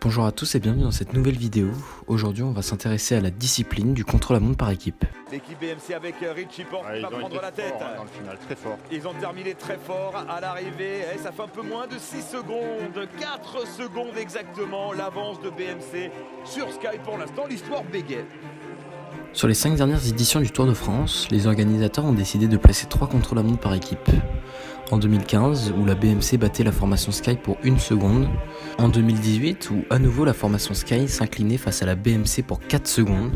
Bonjour à tous et bienvenue dans cette nouvelle vidéo. Aujourd'hui on va s'intéresser à la discipline du contre-la-montre par équipe. L'équipe BMC avec Richie Porte qui va prendre la tête. Dans le final, très fort. Ils ont terminé très fort à l'arrivée. Ça fait un peu moins de 6 secondes, 4 secondes exactement l'avance de BMC sur Sky pour l'instant. L'histoire bégaye. Sur les 5 dernières éditions du Tour de France, les organisateurs ont décidé de placer 3 contre-la-montre par équipe. En 2015, où la BMC battait la formation Sky pour 1 seconde. En 2018, où à nouveau la formation Sky s'inclinait face à la BMC pour 4 secondes.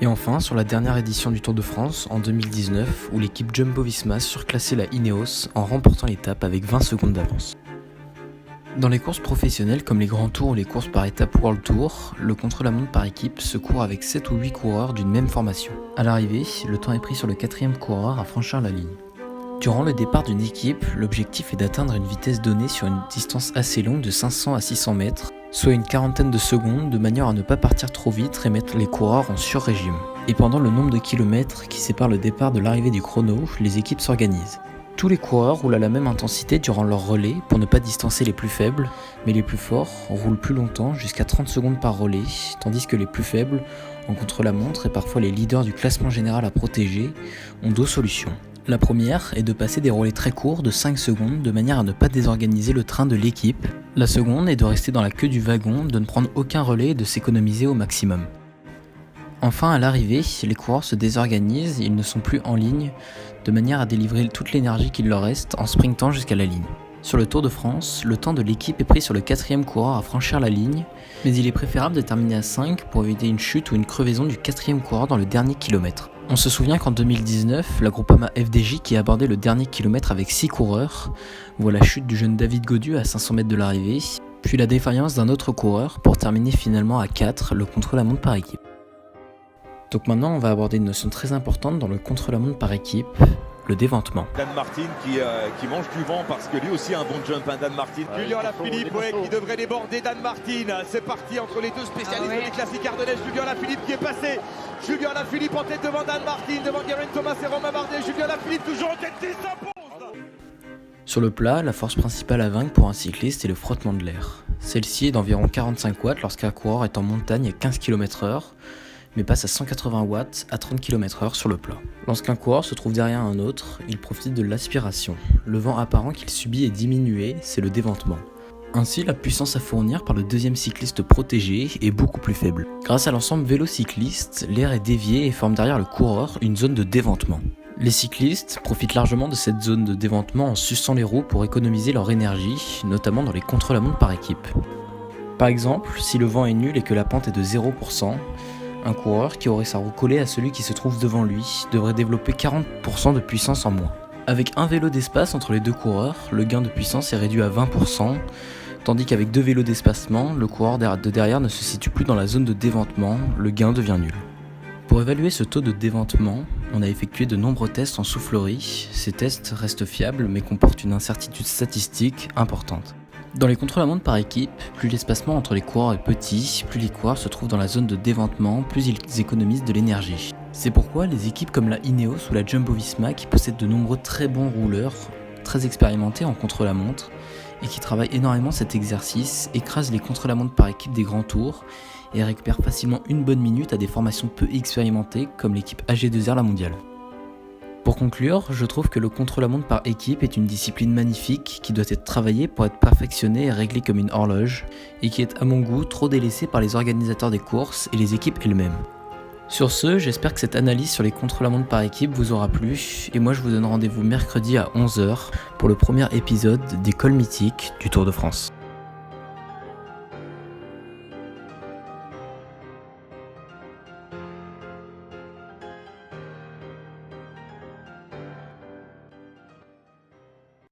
Et enfin, sur la dernière édition du Tour de France, en 2019, où l'équipe Jumbo-Visma surclassait la Ineos en remportant l'étape avec 20 secondes d'avance. Dans les courses professionnelles comme les grands tours ou les courses par étape World Tour, le contre-la-montre par équipe se court avec 7 ou 8 coureurs d'une même formation. À l'arrivée, le temps est pris sur le 4e coureur à franchir la ligne. Durant le départ d'une équipe, l'objectif est d'atteindre une vitesse donnée sur une distance assez longue de 500 à 600 mètres, soit une quarantaine de secondes, de manière à ne pas partir trop vite et mettre les coureurs en sur-régime. Et pendant le nombre de kilomètres qui sépare le départ de l'arrivée du chrono, les équipes s'organisent. Tous les coureurs roulent à la même intensité durant leur relais pour ne pas distancer les plus faibles, mais les plus forts roulent plus longtemps, jusqu'à 30 secondes par relais, tandis que les plus faibles, en contre-la-montre et parfois les leaders du classement général à protéger, ont 2 solutions. La première est de passer des relais très courts de 5 secondes de manière à ne pas désorganiser le train de l'équipe. La seconde est de rester dans la queue du wagon, de ne prendre aucun relais et de s'économiser au maximum. Enfin, à l'arrivée, les coureurs se désorganisent, ils ne sont plus en ligne, de manière à délivrer toute l'énergie qu'il leur reste en sprintant jusqu'à la ligne. Sur le Tour de France, le temps de l'équipe est pris sur le 4e coureur à franchir la ligne, mais il est préférable de terminer à 5 pour éviter une chute ou une crevaison du 4e coureur dans le dernier kilomètre. On se souvient qu'en 2019, la Groupama FDJ qui a abordé le dernier kilomètre avec 6 coureurs voit la chute du jeune David Gaudu à 500 mètres de l'arrivée, puis la défaillance d'un autre coureur pour terminer finalement à 4 le contre-la-montre par équipe. Donc maintenant on va aborder une notion très importante dans le contre-la-montre par équipe, le déventement. Dan Martin qui mange du vent parce que lui aussi a un bon jump, Dan Martin. Julien Alaphilippe qui devrait déborder Dan Martin. C'est parti entre les deux spécialistes des classiques ardennaises. Julien Alaphilippe qui est passé. Julien Alaphilippe en tête devant Dan Martin, devant Geraint Thomas et Romain Bardet. Julien Alaphilippe toujours en tête, il s'impose. Sur le plat, la force principale à vaincre pour un cycliste est le frottement de l'air. Celle-ci est d'environ 45 watts lorsqu'un coureur est en montagne à 15 km/h, mais passe à 180 watts à 30 km/h sur le plat. Lorsqu'un coureur se trouve derrière un autre, il profite de l'aspiration. Le vent apparent qu'il subit est diminué, c'est le déventement. Ainsi, la puissance à fournir par le 2e cycliste protégé est beaucoup plus faible. Grâce à l'ensemble vélo-cycliste, l'air est dévié et forme derrière le coureur une zone de déventement. Les cyclistes profitent largement de cette zone de déventement en suçant les roues pour économiser leur énergie, notamment dans les contre-la-montre par équipe. Par exemple, si le vent est nul et que la pente est de 0%, un coureur qui aurait sa roue collée à celui qui se trouve devant lui devrait développer 40% de puissance en moins. Avec un vélo d'espace entre les 2 coureurs, le gain de puissance est réduit à 20%, tandis qu'avec 2 vélos d'espacement, le coureur de derrière ne se situe plus dans la zone de déventement, le gain devient nul. Pour évaluer ce taux de déventement, on a effectué de nombreux tests en soufflerie. Ces tests restent fiables mais comportent une incertitude statistique importante. Dans les contre-la-montre par équipe, plus l'espacement entre les coureurs est petit, plus les coureurs se trouvent dans la zone de déventement, plus ils économisent de l'énergie. C'est pourquoi les équipes comme la Ineos ou la Jumbo-Visma, qui possèdent de nombreux très bons rouleurs, très expérimentés en contre-la-montre, et qui travaillent énormément cet exercice, écrasent les contre-la-montre par équipe des grands tours et récupèrent facilement une bonne minute à des formations peu expérimentées comme l'équipe AG2R La Mondiale. Pour conclure, je trouve que le contre-la-montre par équipe est une discipline magnifique qui doit être travaillée pour être perfectionnée et réglée comme une horloge, et qui est à mon goût trop délaissée par les organisateurs des courses et les équipes elles-mêmes. Sur ce, j'espère que cette analyse sur les contre-la-montre par équipe vous aura plu, et moi je vous donne rendez-vous mercredi à 11h pour le premier épisode des cols mythiques du Tour de France.